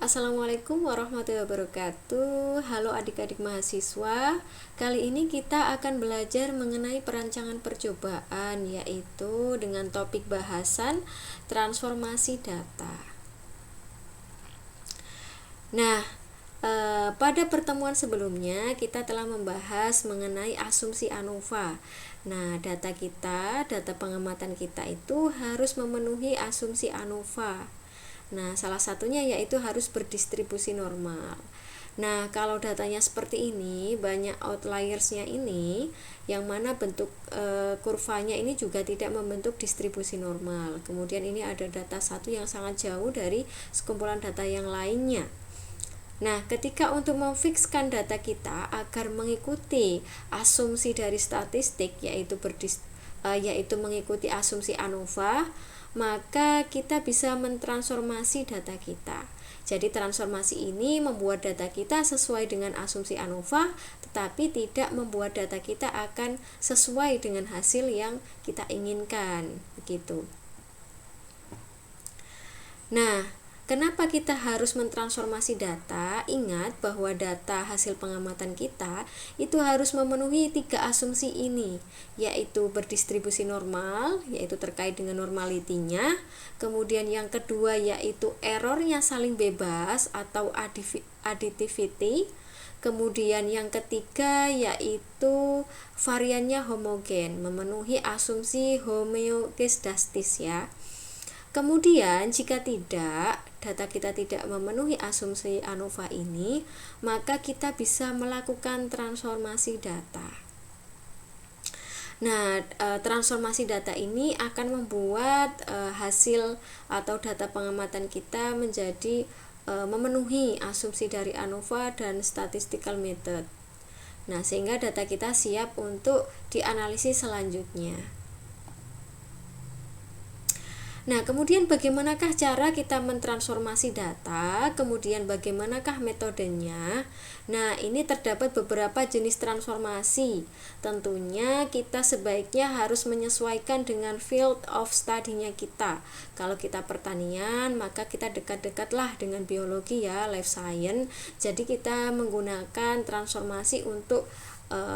Assalamualaikum warahmatullahi wabarakatuh. Halo adik-adik mahasiswa. Kali ini kita akan belajar mengenai perancangan percobaan, yaitu dengan topik bahasan transformasi data. Nah, pada pertemuan sebelumnya kita telah membahas mengenai asumsi ANOVA. Nah, data pengamatan kita itu harus memenuhi asumsi ANOVA. Nah, salah satunya yaitu harus berdistribusi normal. Nah, kalau datanya seperti ini, banyak outliersnya ini, yang mana bentuk kurvanya ini juga tidak membentuk distribusi normal. Kemudian ini ada data satu yang sangat jauh dari sekumpulan data yang lainnya. Nah, ketika untuk memfikskan data kita agar mengikuti asumsi dari statistik, yaitu mengikuti asumsi ANOVA, maka kita bisa mentransformasi data kita. Jadi transformasi ini membuat data kita sesuai dengan asumsi ANOVA, tetapi tidak membuat data kita akan sesuai dengan hasil yang kita inginkan, begitu. Nah, kenapa kita harus mentransformasi data? Ingat bahwa data hasil pengamatan kita itu harus memenuhi 3 asumsi ini, yaitu berdistribusi normal, yaitu terkait dengan normalitinya. Kemudian yang kedua yaitu errornya saling bebas atau additivity. Kemudian yang ketiga yaitu variannya homogen, memenuhi asumsi homeostasis ya. Kemudian jika data kita tidak memenuhi asumsi ANOVA ini, maka kita bisa melakukan transformasi data. Nah, transformasi data ini akan membuat hasil atau data pengamatan kita menjadi memenuhi asumsi dari ANOVA dan statistical method. Nah, sehingga data kita siap untuk dianalisis selanjutnya. Nah, kemudian bagaimanakah cara kita mentransformasi data? Kemudian bagaimanakah metodenya? Nah, ini terdapat beberapa jenis transformasi. Tentunya kita sebaiknya harus menyesuaikan dengan field of study-nya kita. Kalau kita pertanian, maka kita dekat-dekatlah dengan biologi ya, life science. Jadi kita menggunakan transformasi untuk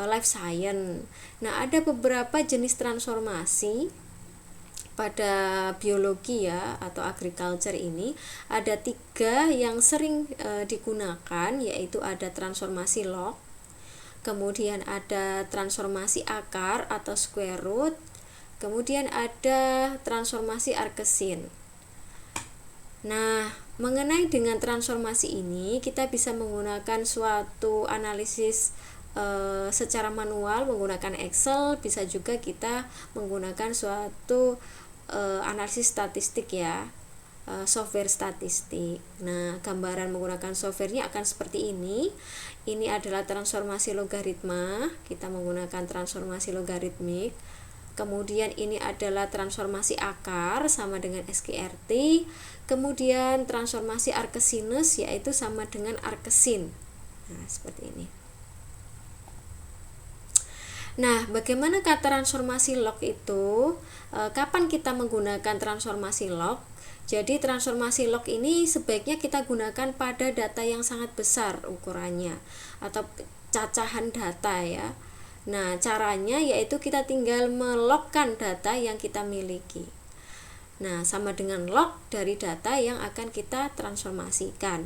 life science. Nah, ada beberapa jenis transformasi pada biologi ya atau agriculture ini. Ada 3 yang sering digunakan, yaitu ada transformasi log, kemudian ada transformasi akar atau square root, kemudian ada transformasi arkesin. Nah, mengenai dengan transformasi ini kita bisa menggunakan suatu analisis secara manual menggunakan Excel, bisa juga kita menggunakan suatu analisis statistik ya, software statistik. Nah, gambaran menggunakan softwarenya akan seperti ini. Ini adalah transformasi logaritma, kita menggunakan transformasi logaritmik. Kemudian ini adalah transformasi akar sama dengan SQRT. Kemudian transformasi arkesinus yaitu sama dengan arkesin. Nah, seperti ini. Nah, bagaimana transformasi log itu? Kapan kita menggunakan transformasi log? Jadi transformasi log ini sebaiknya kita gunakan pada data yang sangat besar ukurannya atau cacahan data ya. Nah, caranya yaitu kita tinggal melogkan data yang kita miliki. Nah, sama dengan log dari data yang akan kita transformasikan.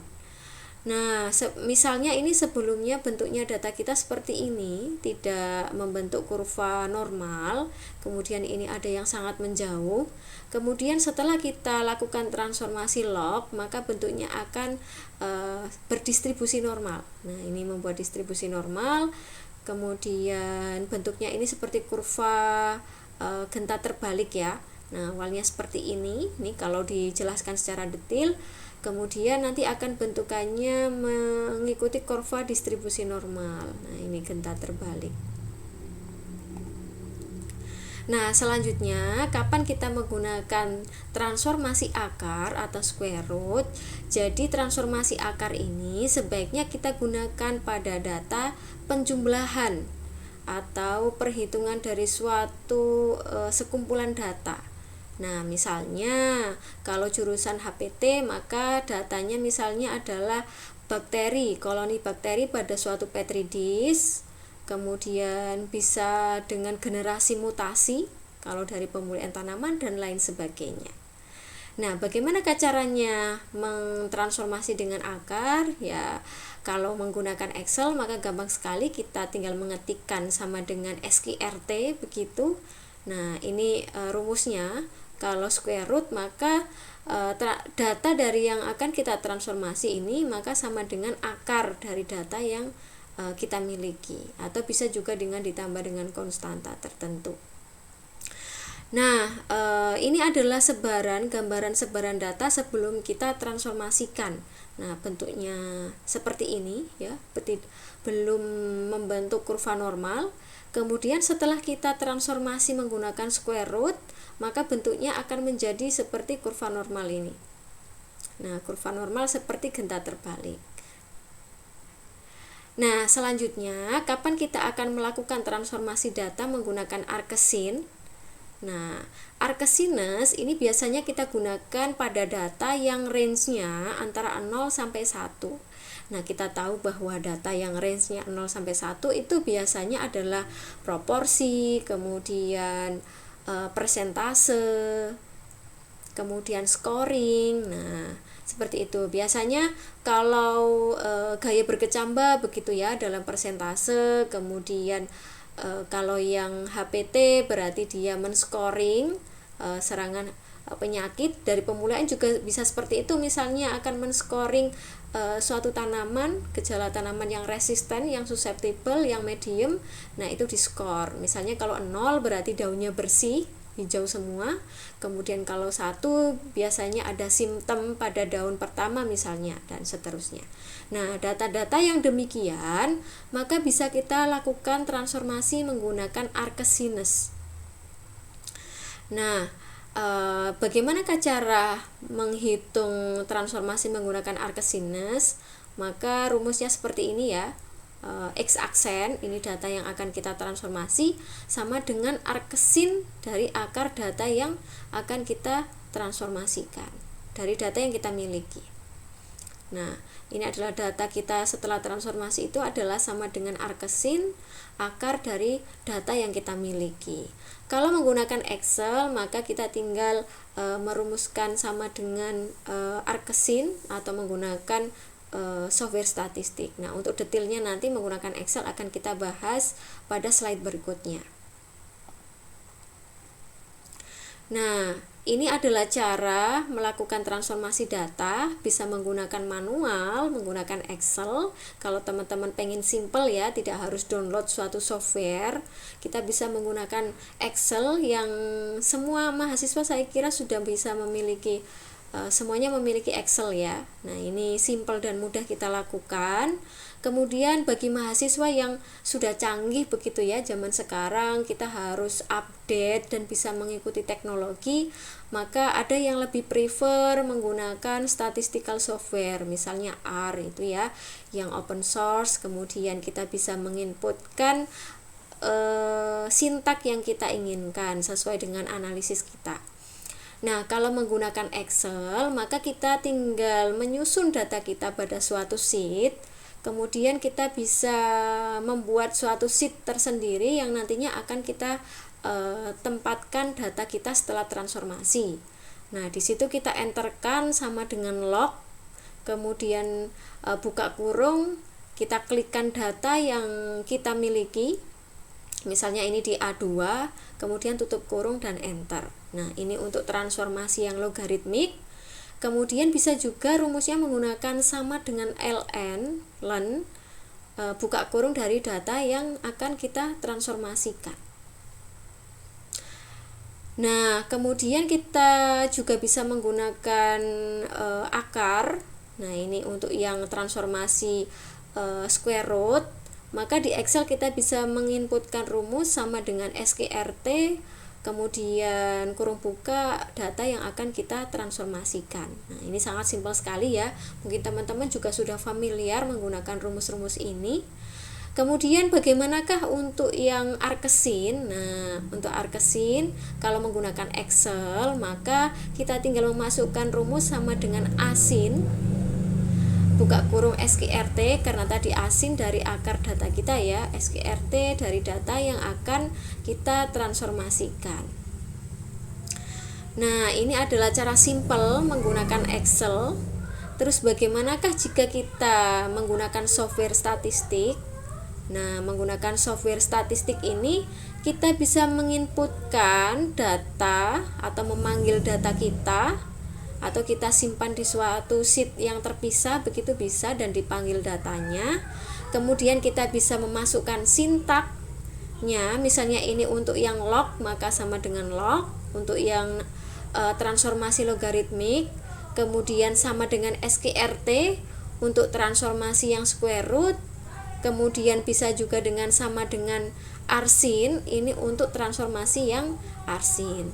Nah, misalnya ini sebelumnya bentuknya data kita seperti ini, tidak membentuk kurva normal, kemudian ini ada yang sangat menjauh. Kemudian setelah kita lakukan transformasi log, maka bentuknya akan berdistribusi normal. Nah, ini membuat distribusi normal. Kemudian bentuknya ini seperti kurva genta terbalik ya. Nah, awalnya seperti ini. Nih kalau dijelaskan secara detail, kemudian nanti akan bentukannya mengikuti kurva distribusi normal. Nah, ini genta terbalik. Nah, selanjutnya kapan kita menggunakan transformasi akar atau square root? Jadi transformasi akar ini sebaiknya kita gunakan pada data penjumlahan atau perhitungan dari suatu sekumpulan data. Nah, misalnya kalau jurusan HPT maka datanya misalnya adalah bakteri, koloni bakteri pada suatu petri dish, kemudian bisa dengan generasi mutasi kalau dari pemulihan tanaman dan lain sebagainya. Nah, bagaimana caranya mentransformasi dengan akar? Ya, kalau menggunakan Excel maka gampang sekali, kita tinggal mengetikkan sama dengan SQRT begitu. Nah, ini rumusnya. Kalau square root maka data dari yang akan kita transformasi ini maka sama dengan akar dari data yang kita miliki, atau bisa juga dengan ditambah dengan konstanta tertentu. Nah, ini adalah gambaran sebaran data sebelum kita transformasikan. Nah, bentuknya seperti ini ya, belum membentuk kurva normal. Kemudian setelah kita transformasi menggunakan square root, maka bentuknya akan menjadi seperti kurva normal ini. Nah, kurva normal seperti genta terbalik. Nah, selanjutnya, kapan kita akan melakukan transformasi data menggunakan Arcsine? Nah, Arcsines ini biasanya kita gunakan pada data yang range-nya antara 0 sampai 1. Nah, kita tahu bahwa data yang range-nya 0 sampai 1 itu biasanya adalah proporsi, kemudian persentase, kemudian scoring. Nah, seperti itu. Biasanya kalau gaya berkecambah begitu ya dalam persentase, kemudian kalau yang HPT berarti dia men-scoring serangan penyakit. Dari pemulihan juga bisa seperti itu, misalnya akan men-scoring suatu tanaman, gejala tanaman yang resisten, yang susceptible, yang medium. Nah, itu di-score. Misalnya kalau 0 berarti daunnya bersih, hijau semua. Kemudian kalau 1 biasanya ada simptom pada daun pertama misalnya, dan seterusnya. Nah, data-data yang demikian maka bisa kita lakukan transformasi menggunakan Arcsines. Nah, bagaimana cara menghitung transformasi menggunakan Arcsines? Maka rumusnya seperti ini ya. X aksen ini data yang akan kita transformasi sama dengan Arcsine dari akar data yang akan kita transformasikan dari data yang kita miliki. Nah, ini adalah data kita setelah transformasi itu adalah sama dengan Arcsine akar dari data yang kita miliki. Kalau menggunakan Excel maka kita tinggal merumuskan sama dengan Arcsine atau menggunakan software statistik. Nah, untuk detailnya nanti menggunakan Excel akan kita bahas pada slide berikutnya. Nah, ini adalah cara melakukan transformasi data, bisa menggunakan manual, menggunakan Excel. Kalau teman-teman pengen simple ya, tidak harus download suatu software, kita bisa menggunakan Excel yang semua mahasiswa saya kira sudah bisa memiliki, semuanya memiliki Excel ya. Nah, ini simple dan mudah kita lakukan. Kemudian bagi mahasiswa yang sudah canggih begitu ya, zaman sekarang kita harus update dan bisa mengikuti teknologi, maka ada yang lebih prefer menggunakan statistical software, misalnya R itu ya, yang open source. Kemudian kita bisa menginputkan sintak yang kita inginkan sesuai dengan analisis kita. Nah, kalau menggunakan Excel, maka kita tinggal menyusun data kita pada suatu sheet. Kemudian kita bisa membuat suatu sheet tersendiri yang nantinya akan kita tempatkan data kita setelah transformasi. Nah, di situ kita enterkan sama dengan log, kemudian buka kurung, kita klikkan data yang kita miliki. Misalnya ini di A2, kemudian tutup kurung dan enter. Nah, ini untuk transformasi yang logaritmik. Kemudian bisa juga rumusnya menggunakan sama dengan ln, buka kurung dari data yang akan kita transformasikan. Nah, kemudian kita juga bisa menggunakan akar. Nah, ini untuk yang transformasi square root. Maka di Excel kita bisa menginputkan rumus sama dengan SQRT, kemudian kurung buka data yang akan kita transformasikan. Nah, ini sangat simpel sekali ya. Mungkin teman-teman juga sudah familiar menggunakan rumus-rumus ini. Kemudian bagaimanakah untuk yang arkesin? Nah, untuk arkesin kalau menggunakan Excel maka kita tinggal memasukkan rumus sama dengan asin buka kurung SQRT, karena tadi asin dari akar data kita ya, SQRT dari data yang akan kita transformasikan. Nah, ini adalah cara simple menggunakan Excel. Terus bagaimanakah jika kita menggunakan software statistik? Nah, menggunakan software statistik ini kita bisa menginputkan data atau memanggil data kita, atau kita simpan di suatu sheet yang terpisah, begitu bisa, dan dipanggil datanya. Kemudian kita bisa memasukkan sintaknya, misalnya ini untuk yang log maka sama dengan log, untuk yang transformasi logaritmik kemudian sama dengan SQRT, untuk transformasi yang square root kemudian bisa juga dengan sama dengan arsin, ini untuk transformasi yang arsin.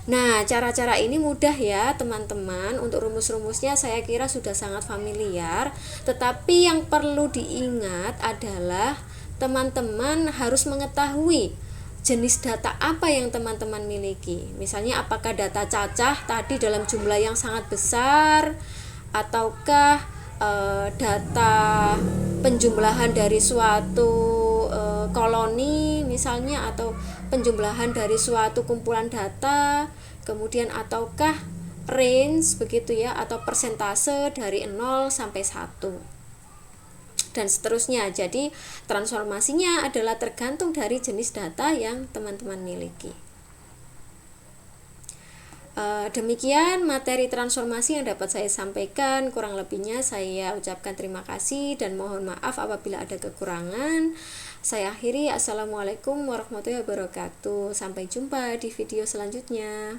Nah, cara-cara ini mudah ya teman-teman. Untuk rumus-rumusnya saya kira sudah sangat familiar, tetapi yang perlu diingat adalah teman-teman harus mengetahui jenis data apa yang teman-teman miliki. Misalnya apakah data cacah tadi dalam jumlah yang sangat besar, ataukah data penjumlahan dari suatu koloni misalnya, atau penjumlahan dari suatu kumpulan data, kemudian ataukah range begitu ya, atau persentase dari 0 sampai 1 dan seterusnya. Jadi transformasinya adalah tergantung dari jenis data yang teman-teman miliki. Demikian materi transformasi yang dapat saya sampaikan. Kurang lebihnya saya ucapkan terima kasih dan mohon maaf apabila ada kekurangan. Saya akhiri. Assalamualaikum warahmatullahi wabarakatuh. Sampai jumpa di video selanjutnya.